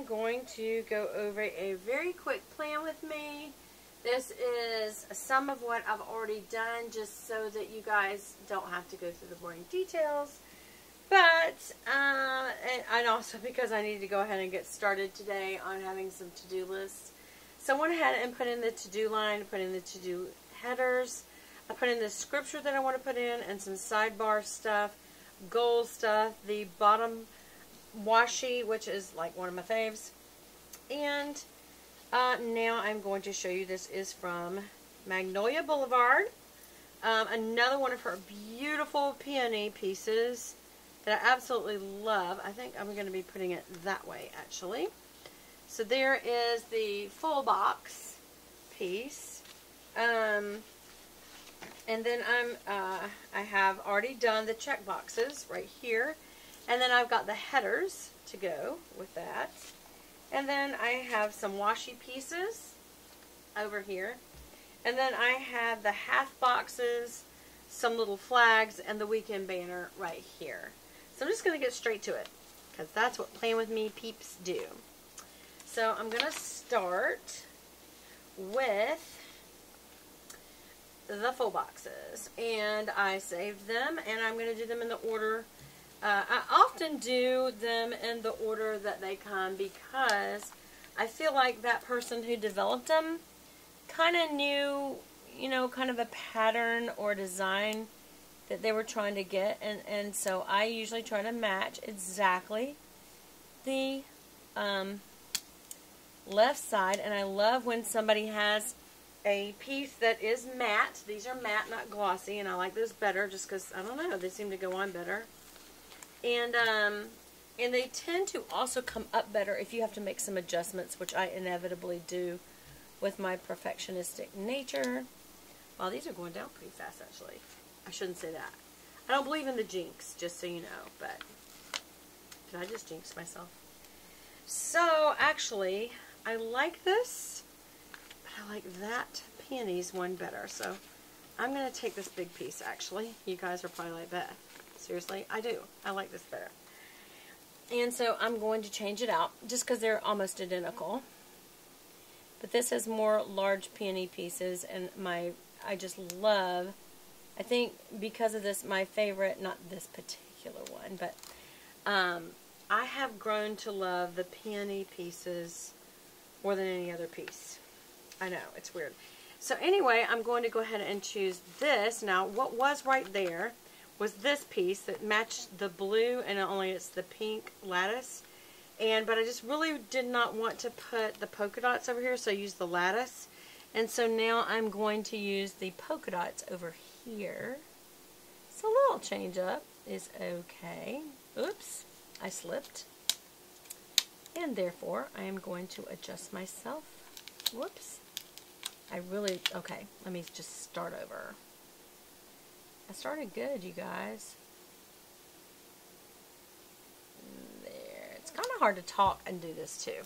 am going to go over a very quick plan with me. This is some of what I've already done, just so that you guys don't have to go through the boring details. But, and also because I need to go ahead and get started today on having some to-do lists. So I went ahead and put in the to-do line, put in the to-do headers. I put in the scripture that I want to put in and some sidebar stuff, goal stuff, the bottom washi, which is like one of my faves. And now I'm going to show you, this is from Magnolia Boulevard. Another one of her beautiful peony pieces that I absolutely love. I think I'm going to be putting it that way, actually. So there is the full box piece. And then I have already done the check boxes right here. And then I've got the headers to go with that. And then I have some washi pieces over here. And then I have the half boxes, some little flags, and the weekend banner right here. So I'm just going to get straight to it, because that's what Plan With Me peeps do. So I'm going to start with the full boxes. And I saved them, and I'm going to do them in the order. I often do them in the order that they come, because I feel like that person who developed them kind of knew, you know, kind of a pattern or design that they were trying to get, and so I usually try to match exactly the left side. And I love when somebody has a piece that is matte. These are matte, not glossy, and I like those better just because, I don't know, they seem to go on better. And they tend to also come up better if you have to make some adjustments, which I inevitably do with my perfectionistic nature. Wow, these are going down pretty fast, actually. I shouldn't say that. I don't believe in the jinx, just so you know, but did I just jinx myself? So, actually, I like this, but I like that peonies one better. So, I'm going to take this big piece, actually. You guys are probably like, Beth, seriously? I do. I like this better. And so, I'm going to change it out, just because they're almost identical. But this has more large peony pieces, and I just love, I think because of this, my favorite, not this particular one, but I have grown to love the peony pieces more than any other piece. I know, it's weird. So anyway, I'm going to go ahead and choose this. Now, what was right there was this piece that matched the blue, and only it's the pink lattice. But I just really did not want to put the polka dots over here, so I used the lattice. And so now I'm going to use the polka dots over here. So a little change up is okay. Oops, I slipped. And therefore, I am going to adjust myself. Whoops. Okay, let me just start over. I started good, you guys. There. It's kind of hard to talk and do this too.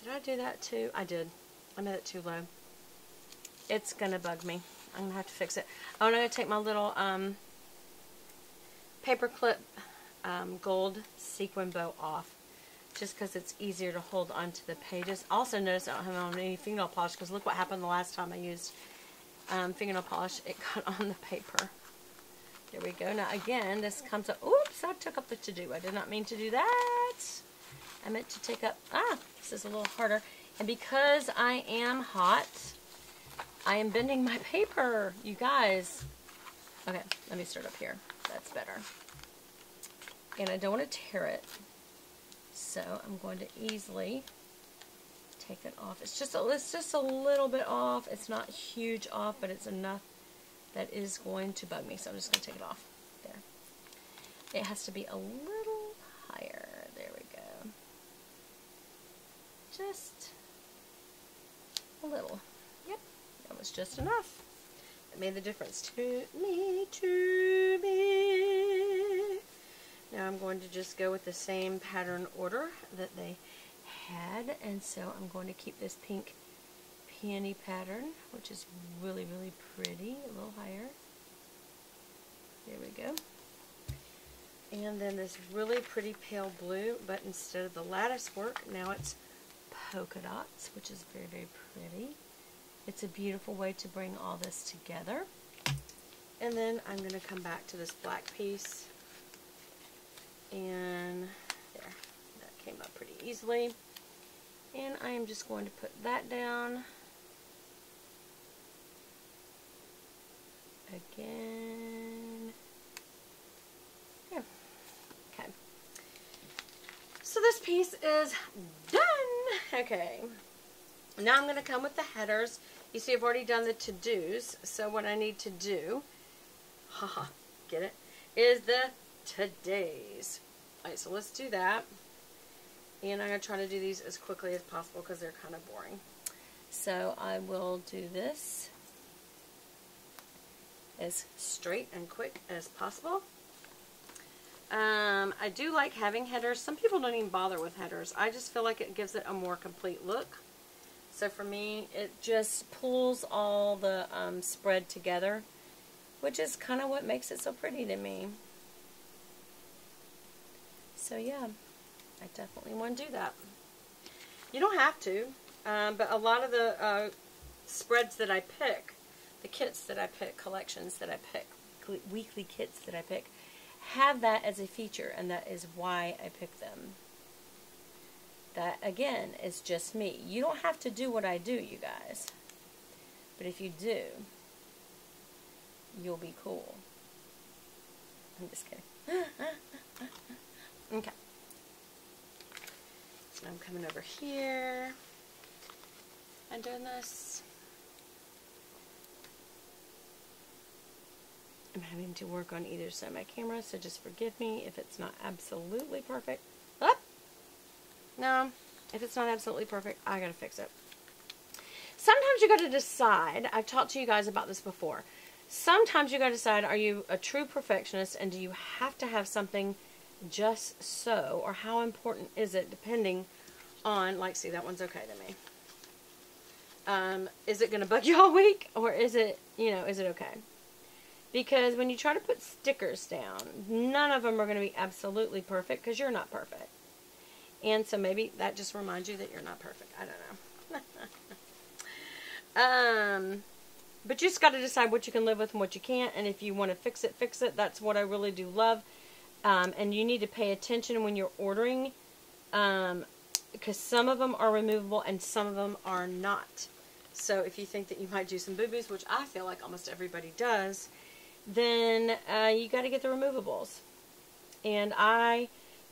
Did I do that too? I did. I made it too low. It's going to bug me. I'm going to have to fix it. Oh, and I'm going to take my little paper clip gold sequin bow off, just because it's easier to hold onto the pages. Also notice I don't have on any fingernail polish, because look what happened the last time I used fingernail polish. It got on the paper. There we go. Now again, this comes up. Oops, I took up the to-do. I did not mean to do that. I meant to take up, this is a little harder. And because I am hot, I am bending my paper, you guys. Okay, let me start up here. That's better. And I don't want to tear it, so I'm going to easily take it off. It's just a little bit off. It's not huge off, but it's enough that is going to bug me. So I'm just going to take it off. There. It has to be a little higher. There we go. Just a little. Yep, that was just enough. It made the difference to me, Now I'm going to just go with the same pattern order that they had, and so I'm going to keep this pink peony pattern, which is really, really pretty, a little higher. There we go. And then this really pretty pale blue, but instead of the lattice work, now it's polka dots, which is very, very pretty. It's a beautiful way to bring all this together. And then I'm going to come back to this black piece. And there, that came up pretty easily. And I am just going to put that down. Again. There. Okay. So this piece is done. Okay. Now I'm going to come with the headers. You see I've already done the to-dos. So what I need to do, haha, get it, is the todays. Alright, so let's do that. And I'm going to try to do these as quickly as possible because they're kind of boring. So I will do this as straight and quick as possible. I do like having headers. Some people don't even bother with headers. I just feel like it gives it a more complete look. So for me, it just pulls all the spread together, which is kind of what makes it so pretty to me. So yeah, I definitely want to do that. You don't have to, but a lot of the spreads that I pick, the kits that I pick, collections that I pick, weekly kits that I pick, have that as a feature, and that is why I pick them. That, again, is just me. You don't have to do what I do, you guys. But if you do, you'll be cool. I'm just kidding. Okay. So I'm coming over here and doing this. I'm having to work on either side of my camera, so just forgive me if it's not absolutely perfect. Oh! No, if it's not absolutely perfect, I gotta fix it. Sometimes you gotta decide, I've talked to you guys about this before, sometimes you gotta decide, are you a true perfectionist, and do you have to have something just so, or how important is it, depending on, like, see, that one's okay to me. Is it gonna bug you all week, or is it, you know, is it okay? Because when you try to put stickers down, none of them are going to be absolutely perfect because you're not perfect. And so maybe that just reminds you that you're not perfect. I don't know. But you just got to decide what you can live with and what you can't. And if you want to fix it, fix it. That's what I really do love. And you need to pay attention when you're ordering. Because some of them are removable and some of them are not. So if you think that you might do some boo-boos, which I feel like almost everybody does, then you got to get the removables. And I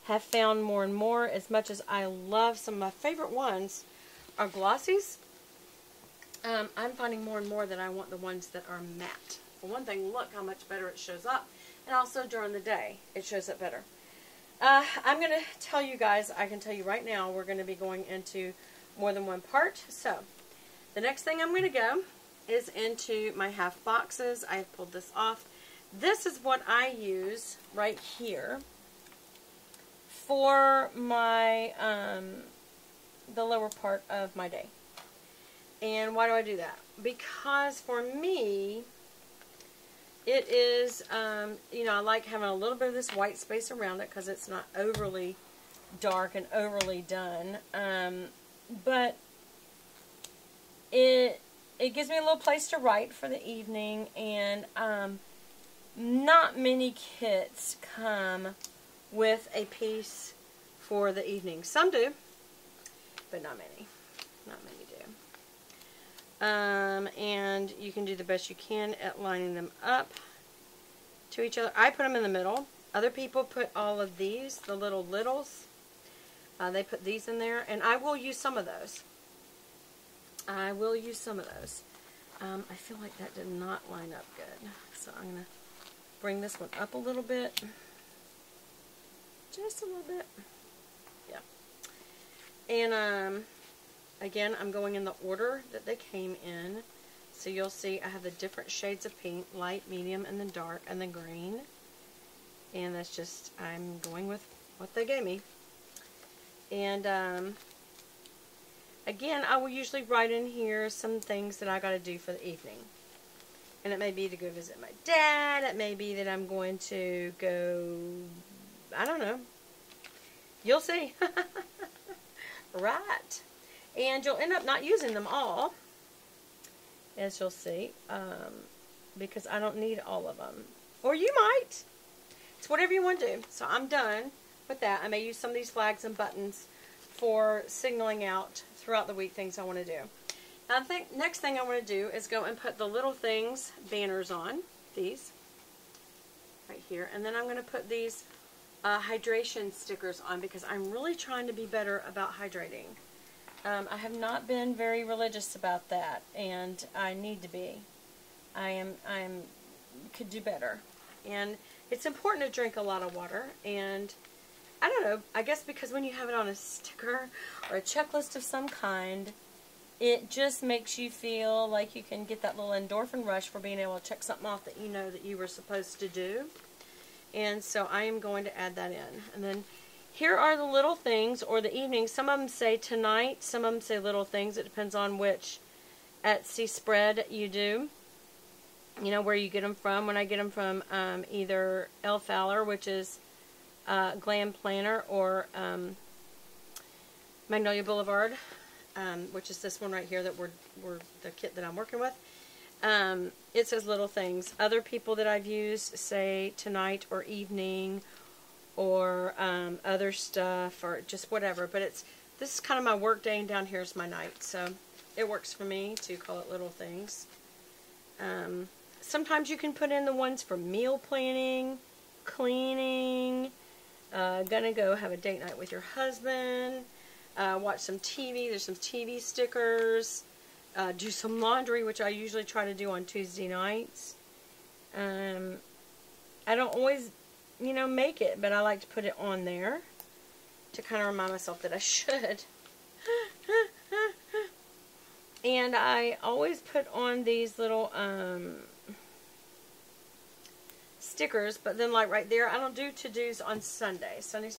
have found more and more, as much as I love some of my favorite ones are glossies, I'm finding more and more that I want the ones that are matte. For one thing, look how much better it shows up. And also during the day, it shows up better. I'm going to tell you guys, I can tell you right now, we're going to be going into more than one part. So, the next thing I'm going to go is into my half boxes. I have pulled this off. This is what I use right here for my the lower part of my day. And why do I do that? Because for me, it is, you know, I like having a little bit of this white space around it because it's not overly dark and overly done. But it gives me a little place to write for the evening, and not many kits come with a piece for the evening. Some do, but not many. Not many do. And you can do the best you can at lining them up to each other. I put them in the middle. Other people put all of these, the little littles. They put these in there, and I will use some of those. I will use some of those. I feel like that did not line up good. So I'm going to bring this one up a little bit. Just a little bit. Yeah. And again, I'm going in the order that they came in. So you'll see I have the different shades of pink, light, medium, and then dark, and then green. And that's just, I'm going with what they gave me. And again, I will usually write in here some things that I got to do for the evening. And it may be to go visit my dad. It may be that I'm going to go I don't know. You'll see. Right. And you'll end up not using them all, as you'll see, because I don't need all of them. Or you might. It's whatever you want to do. So I'm done with that. I may use some of these flags and buttons for signaling out throughout the week things I want to do. Now, I think next thing I want to do is go and put the little things banners on, these, right here. And then I'm going to put these hydration stickers on because I'm really trying to be better about hydrating. I have not been very religious about that, and I need to be. I could do better. And it's important to drink a lot of water, and I don't know, I guess because when you have it on a sticker or a checklist of some kind, it just makes you feel like you can get that little endorphin rush for being able to check something off that you know that you were supposed to do. And so I am going to add that in. And then here are the little things, or the evenings. Some of them say tonight, some of them say little things. It depends on which Etsy spread you do. You know, where you get them from. When I get them from either Elle Fowler, which is Glam Planner, or Magnolia Boulevard, which is this one right here that we're the kit that I'm working with. It says little things. Other people that I've used say tonight or evening, or other stuff, or just whatever. But this is kind of my work day, and down here is my night. So it works for me to call it little things. Sometimes you can put in the ones for meal planning, cleaning, gonna go have a date night with your husband, watch some TV. There's some TV stickers. Do some laundry, which I usually try to do on Tuesday nights. I don't always, you know, make it, but I like to put it on there to kind of remind myself that I should. And I always put on these little stickers, but then like right there, I don't do to-dos on Sunday. Sunday's